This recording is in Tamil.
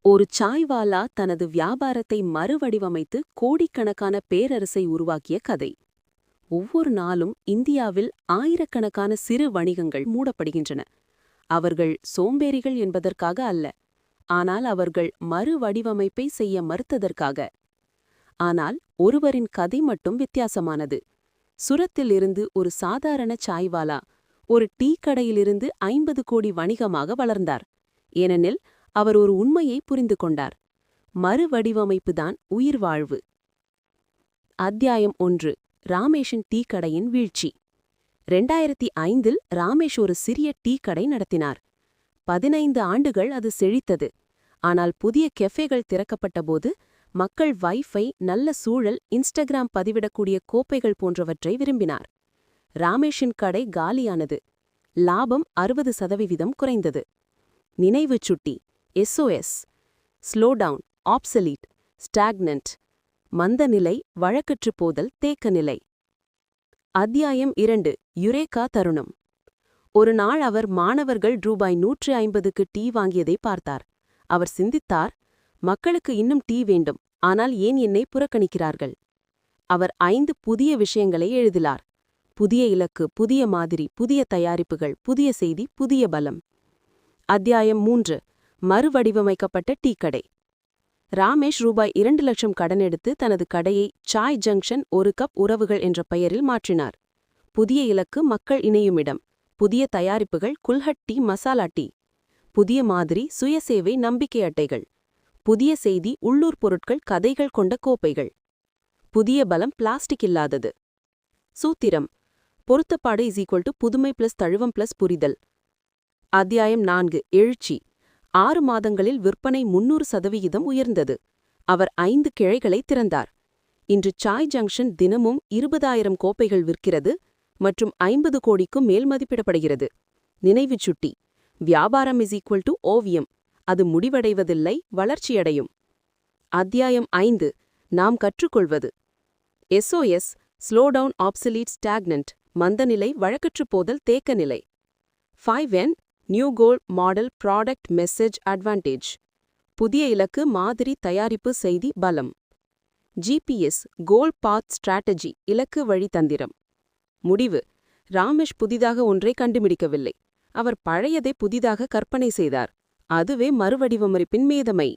ஒரு சாய்வாலா தனது வியாபாரத்தை மறுவடிவமைத்து கோடிக்கணக்கான பேரரசை உருவாக்கிய கதை. ஒவ்வொரு நாளும் இந்தியாவில் ஆயிரக்கணக்கான சிறு வணிகங்கள் மூடப்படுகின்றன. அவர்கள் சோம்பேறிகள் என்பதற்காக அல்ல, ஆனால் அவர்கள் மறுவடிவமைப்பை செய்ய மறுத்ததற்காக. ஆனால் ஒருவரின் கதை மட்டும் வித்தியாசமானது. சுரத்தில் இருந்து ஒரு சாதாரண சாய்வாலா ஒரு டீ கடையிலிருந்து 50 கோடி வணிகமாக வளர்ந்தார். ஏனெனில் அவர் ஒரு உண்மையை புரிந்து கொண்டார். மறுவடிவமைப்புதான் உயிர் வாழ்வு. அத்தியாயம் 1. ராமேஷின் டீ கடையின் வீழ்ச்சி. 2005இல் ராமேஷ் ஒரு சிறிய டீ கடை நடத்தினார். 15 ஆண்டுகள் அது செழித்தது. ஆனால் புதிய கெஃபேகள் திறக்கப்பட்டபோது மக்கள் வைஃபை, நல்ல சூழல், இன்ஸ்டாகிராம் பதிவிடக்கூடிய கோப்பைகள் போன்றவற்றை விரும்பினார். ராமேஷின் கடை காலியானது. லாபம் 60% குறைந்தது. நினைவு சுட்டி SOS, ஸ்லோடவுன், ஆப்சலீட், ஸ்டாக்னன்ட், மந்தநிலை, வழக்கற்று போதல், தேக்கநிலை. அத்தியாயம் 2. யுரேகா தருணம். ஒரு நாள் அவர் மாணவர்கள் ரூபாய் 150க்கு டீ வாங்கியதை பார்த்தார். அவர் சிந்தித்தார், மக்களுக்கு இன்னும் டீ வேண்டும், ஆனால் ஏன் என்னை புறக்கணிக்கிறார்கள்? அவர் 5 புதிய விஷயங்களை எழுதினார். புதிய இலக்கு, புதிய மாதிரி, புதிய தயாரிப்புகள், புதிய செய்தி, புதிய பலம். அத்தியாயம் 3. மறுவடிவமைக்கப்பட்ட டீ கடை. ராமேஷ் ரூபாய் 2 லட்சம் கடன் எடுத்து தனது கடையை சாய் ஜங்ஷன் 1 கப் உறவுகள் என்ற பெயரில் மாற்றினார். புதிய இலக்கு, மக்கள் இணையுமிடம். புதிய தயாரிப்புகள், குல்ஹட் டீ, மசாலா டீ. புதிய மாதிரி, சுயசேவை, நம்பிக்கை அட்டைகள். புதிய செய்தி, உள்ளூர் பொருட்கள், கதைகள் கொண்ட கோப்பைகள். புதிய பலம், பிளாஸ்டிக் இல்லாதது. சூத்திரம்: பொருத்தப்பாடு புதுமை + தழுவம் + புரிதல். அத்தியாயம் 4. எழுச்சி. 6 மாதங்களில் விற்பனை 300% உயர்ந்தது. அவர் 5 கிளைகளை திறந்தார். இன்று சாய் ஜங்ஷன் தினமும் 20,000 கோப்பைகள் விற்கிறது மற்றும் 50 கோடிக்கும் மேல் மதிப்பிடப்படுகிறது. நினைவு சுட்டி: வியாபாரம் ஓவியம். அது முடிவடைவதில்லை, வளர்ச்சியடையும். அத்தியாயம் 5. நாம் கற்றுக்கொள்வது. SOS, ஸ்லோடவுன், ஆப்சலீட், ஸ்டாக்னன்ட், மந்தநிலை, வழக்கற்று போதல், தேக்கநிலை. 5N, நியூ கோல், மாடல், ப்ராடக்ட், மெசேஜ், அட்வான்டேஜ். புதிய இலக்கு, மாதிரி, தயாரிப்பு, செய்தி, பலம். GPS, கோல் பாத் ஸ்ட்ராட்டஜி, இலக்கு வழி தந்திரம். முடிவு: ராமேஷ் புதிதாக ஒன்றை கண்டுபிடிக்கவில்லை. அவர் பழையதை புதிதாக கற்பனை செய்தார். அதுவே மறுவடிவமைப்பின் மேதமை.